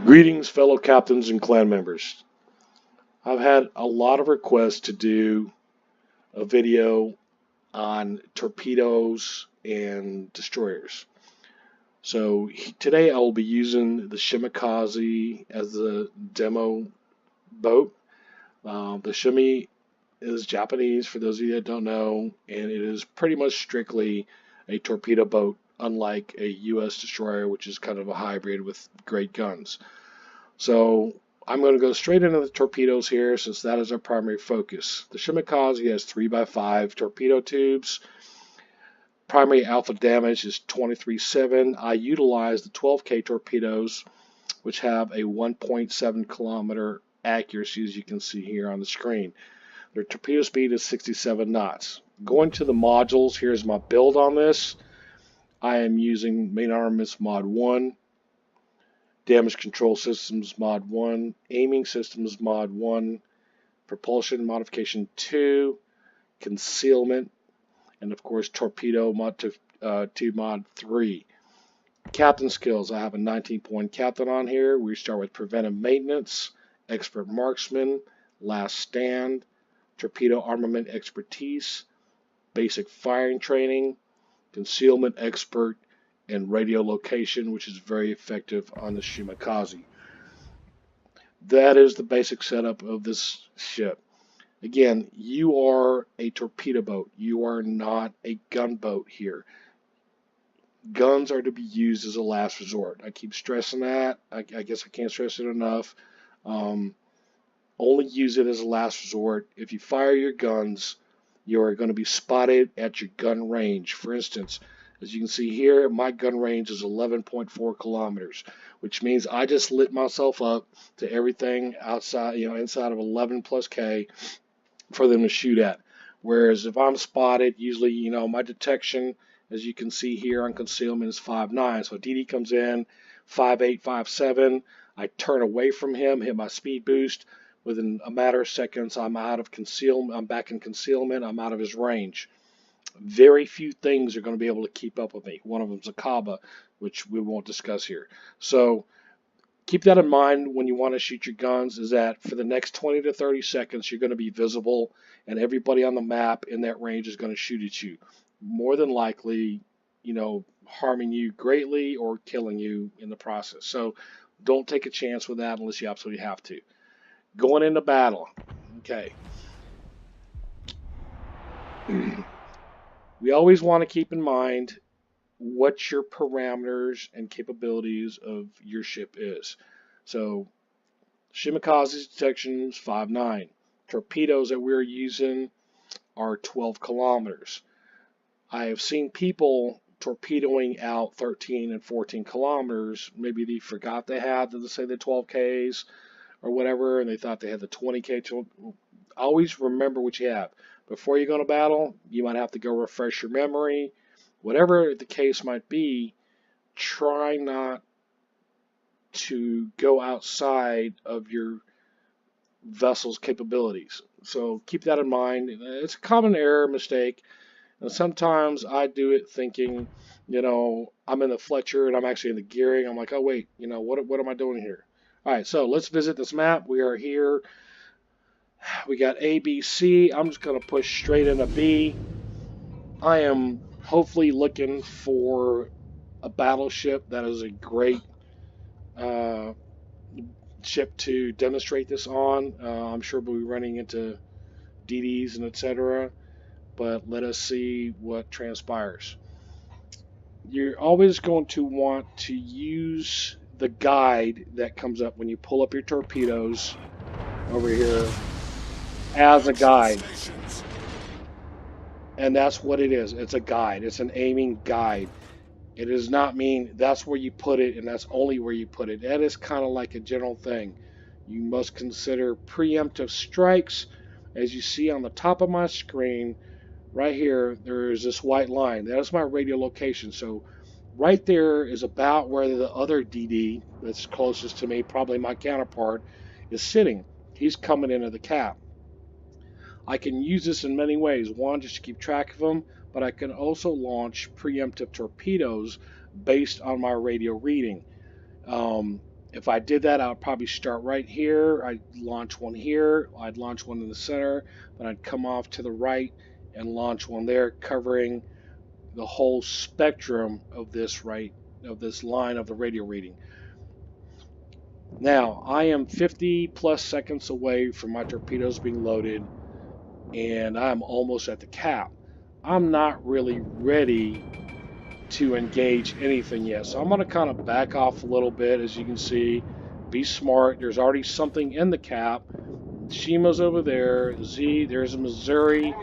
Greetings, fellow captains and clan members. I've had a lot of requests to do a video on torpedoes and destroyers. So today I will be using the Shimakaze as the demo boat. The Shimi is Japanese, for those of you that don't know, and it is pretty much strictly a torpedo boat, unlike a U.S. destroyer, which is kind of a hybrid with great guns. So I'm going to go straight into the torpedoes here, since that is our primary focus. The Shimakaze has 3x5 torpedo tubes. Primary alpha damage is 23.7. I utilize the 12K torpedoes, which have a 1.7 kilometer accuracy, as you can see here on the screen. Their torpedo speed is 67 knots. Going to the modules, here's my build on this. I am using main armaments mod 1, damage control systems mod 1, aiming systems mod 1, propulsion modification 2, concealment, and of course torpedo mod 2 mod 3. Captain skills, I have a 19-point captain on here. We start with preventive maintenance, expert marksman, last stand, torpedo armament expertise, basic firing training, concealment expert, and radio location, which is very effective on the Shimakaze. That is the basic setup of this ship. Again, you are a torpedo boat. You are not a gunboat here. Guns are to be used as a last resort. I keep stressing that. I guess I can't stress it enough. Only use it as a last resort. If you fire your guns, you are going to be spotted at your gun range. For instance, as you can see here, my gun range is 11.4 kilometers, which means I just lit myself up to everything outside, inside of 11 plus K for them to shoot at. Whereas if I'm spotted, usually, my detection, as you can see here on concealment, is 5.9. So DD comes in 5.8, 5.7. I turn away from him, hit my speed boost. Within a matter of seconds, I'm out of concealment. I'm back in concealment. I'm out of his range. Very few things are going to be able to keep up with me. One of them is a Kaba, which we won't discuss here. So keep that in mind when you want to shoot your guns, is that for the next 20 to 30 seconds, you're going to be visible, and everybody on the map in that range is going to shoot at you. More than likely, harming you greatly or killing you in the process. So don't take a chance with that unless you absolutely have to. Going into battle, okay. We always want to keep in mind what your parameters and capabilities of your ship is. So Shimakaze's detection is 5.9. Torpedoes that we're using are 12 kilometers. I have seen people torpedoing out 13 and 14 kilometers. Maybe they forgot they had, let's say, the 12Ks or whatever, and they thought they had the 20K. Always remember what you have. Before you go to battle, you might have to go refresh your memory. Whatever the case might be, try not to go outside of your vessel's capabilities. So keep that in mind. It's a common error, mistake. And sometimes I do it thinking, I'm in the Fletcher and I'm actually in the gearing. I'm like, oh wait, what am I doing here? All right, so let's visit this map. We are here. We got A, B, C. I'm just going to push straight into B. I am hopefully looking for a battleship that is a great ship to demonstrate this on. I'm sure we'll be running into DDs and etc. But let us see what transpires. You're always going to want to use the guide that comes up when you pull up your torpedoes over here as a guide. And that's what it is. It's a guide. It's an aiming guide. It does not mean that's where you put it and that's only where you put it. That is kind of like a general thing. You must consider preemptive strikes. As you see on the top of my screen, right here, there is this white line. That is my radio location. So right there is about where the other DD that's closest to me, probably my counterpart, is sitting. He's coming into the cap. I can use this in many ways. One, just to keep track of them, but I can also launch preemptive torpedoes based on my radio reading. If I did that, I would probably start right here. I'd launch one here. I'd launch one in the center. Then I'd come off to the right and launch one there, covering the whole spectrum of this line of the radio reading. Now, I am 50 plus seconds away from my torpedoes being loaded, and I'm almost at the cap. I'm not really ready to engage anything yet, so I'm going to kind of back off a little bit. As you can see, be smart. There's already something in the cap. Shima's over there. Z, there's a Missouri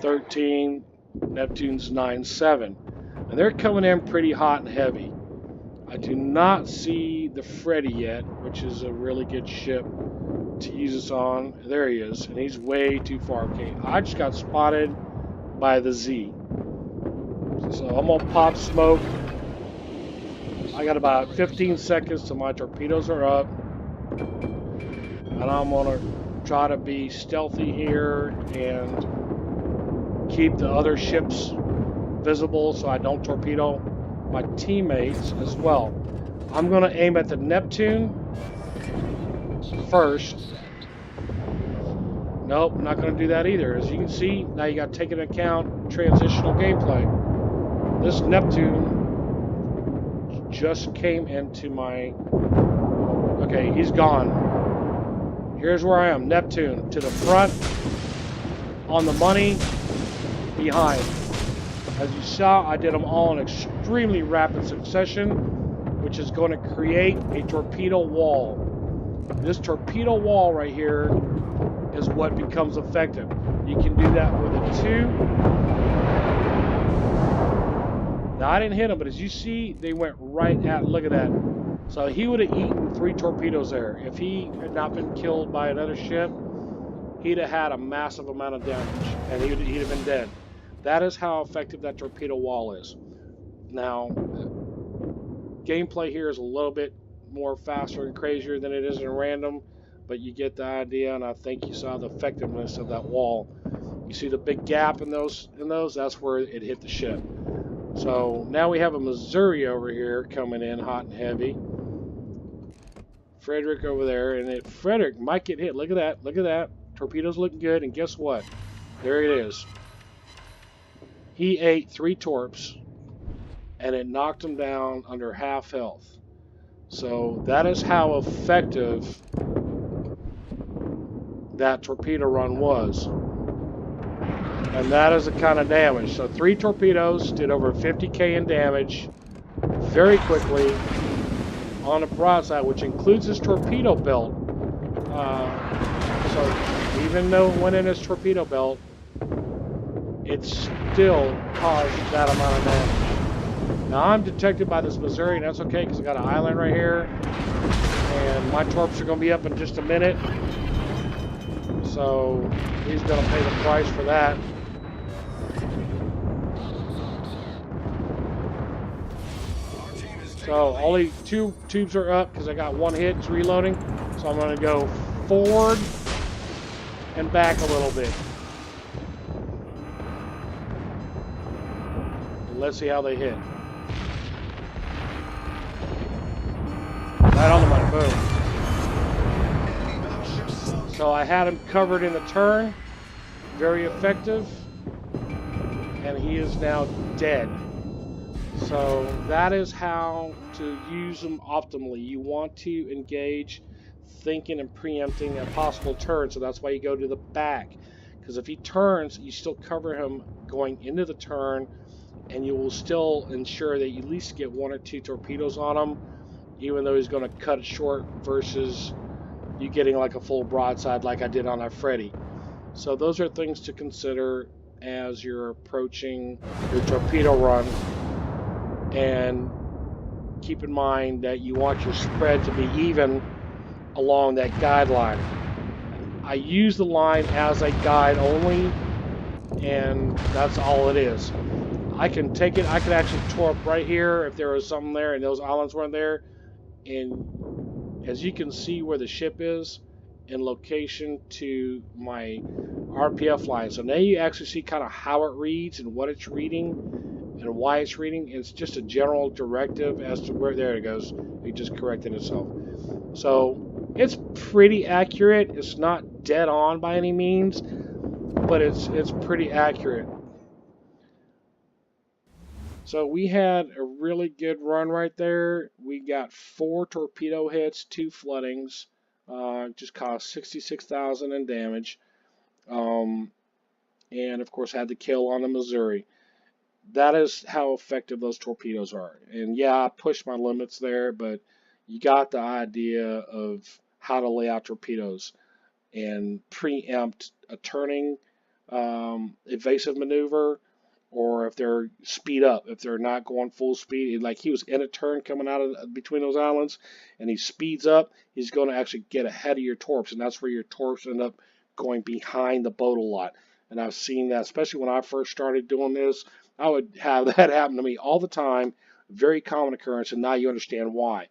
13, Neptune's 9-7, and they're coming in pretty hot and heavy. I do not see the Freddy yet, which is a really good ship to use this on. There he is, and he's way too far. Okay, I just got spotted by the Z. So I'm gonna pop smoke. I got about 15 seconds till my torpedoes are up, and I'm gonna try to be stealthy here and keep the other ships visible so I don't torpedo my teammates as well. I'm going to aim at the Neptune first. Nope, I'm not going to do that either. As you can see, now you got to take into account transitional gameplay. This Neptune just came into my... Okay, he's gone. Here's where I am. Neptune to the front, on the money, behind. As you saw, I did them all in extremely rapid succession, which is going to create a torpedo wall. This torpedo wall right here is what becomes effective. You can do that with a 2. Now, I didn't hit him, but as you see, they went right at, look at that. So he would have eaten 3 torpedoes there. If he had not been killed by another ship, he'd have had a massive amount of damage, and he'd have been dead. That is how effective that torpedo wall is. Now, gameplay here is a little bit more faster and crazier than it is in random, but you get the idea, and I think you saw the effectiveness of that wall. You see the big gap in those, that's where it hit the ship. So now we have a Missouri over here coming in hot and heavy. Frederick over there, and Frederick might get hit. Look at that, look at that. Torpedo's looking good, and guess what? There it is. He ate 3 torps, and it knocked him down under half health. So that is how effective that torpedo run was. And that is the kind of damage. So 3 torpedoes did over 50k in damage very quickly on the broadside, which includes his torpedo belt. So even though it went in his torpedo belt, it still caused that amount of damage. Now I'm detected by this Missouri, and that's okay because I got an island right here, and my torps are going to be up in just a minute. So he's going to pay the price for that. So only 2 tubes are up because I got 1 hit. It's reloading. So I'm going to go forward and back a little bit. Let's see how they hit. Right on the money, boom. So I had him covered in the turn, very effective, and he is now dead. So that is how to use them optimally. You want to engage thinking and preempting a possible turn, so that's why you go to the back. Because if he turns, you still cover him going into the turn, and you will still ensure that you at least get 1 or 2 torpedoes on him, even though he's going to cut it short versus you getting like a full broadside like I did on that Freddy. So those are things to consider as you're approaching your torpedo run, and keep in mind that you want your spread to be even along that guideline. I use the line as a guide only, and that's all it is. I can take it, I could actually torp right here if there was something there and those islands weren't there. And as you can see where the ship is in location to my RPF line. So now you actually see kind of how it reads and what it's reading and why it's reading. It's just a general directive as to where, there it goes. It just corrected itself. So it's pretty accurate. It's not dead on by any means, but it's pretty accurate. So we had a really good run right there. We got 4 torpedo hits, 2 floodings. Just cost 66,000 in damage. And of course had the kill on the Missouri. That is how effective those torpedoes are. And yeah, I pushed my limits there, but you got the idea of how to lay out torpedoes and preempt a turning evasive maneuver, or if they're speed up, if they're not going full speed. Like he was in a turn coming out of between those islands, and he speeds up, he's going to actually get ahead of your torps, and that's where your torps end up going behind the boat a lot. And I've seen that, especially when I first started doing this. I would have that happen to me all the time. Very common occurrence, and now you understand why.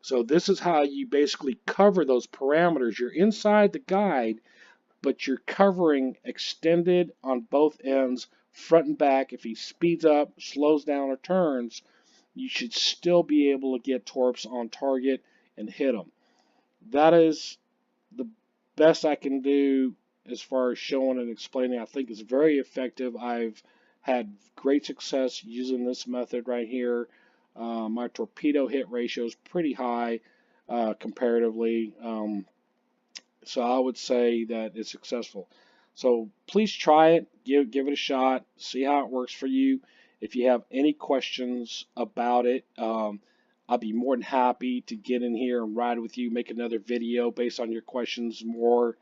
So this is how you basically cover those parameters. You're inside the guide, but you're covering extended on both ends, front and back. If he speeds up, slows down, or turns, you should still be able to get torps on target and hit them. That is the best I can do as far as showing and explaining. I think it's very effective. I've had great success using this method right here. My torpedo hit ratio is pretty high comparatively. So I would say that it's successful. So please try it, give it a shot, see how it works for you. If you have any questions about it, I'll be more than happy to get in here and ride with you, make another video based on your questions, more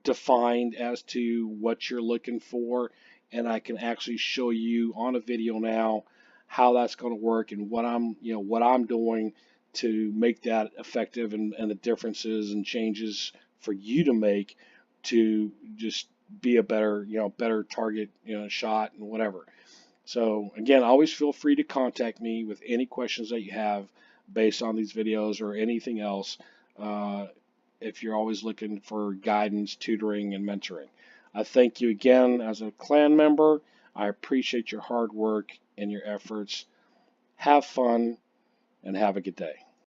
defined as to what you're looking for, and I can actually show you on a video now how that's going to work and what I'm doing to make that effective, and the differences and changes for you to make to just be a better target shot and whatever. So again, always feel free to contact me with any questions that you have based on these videos or anything else. If you're always looking for guidance, tutoring, and mentoring. I thank you again as a clan member. I appreciate your hard work and your efforts. Have fun and have a good day.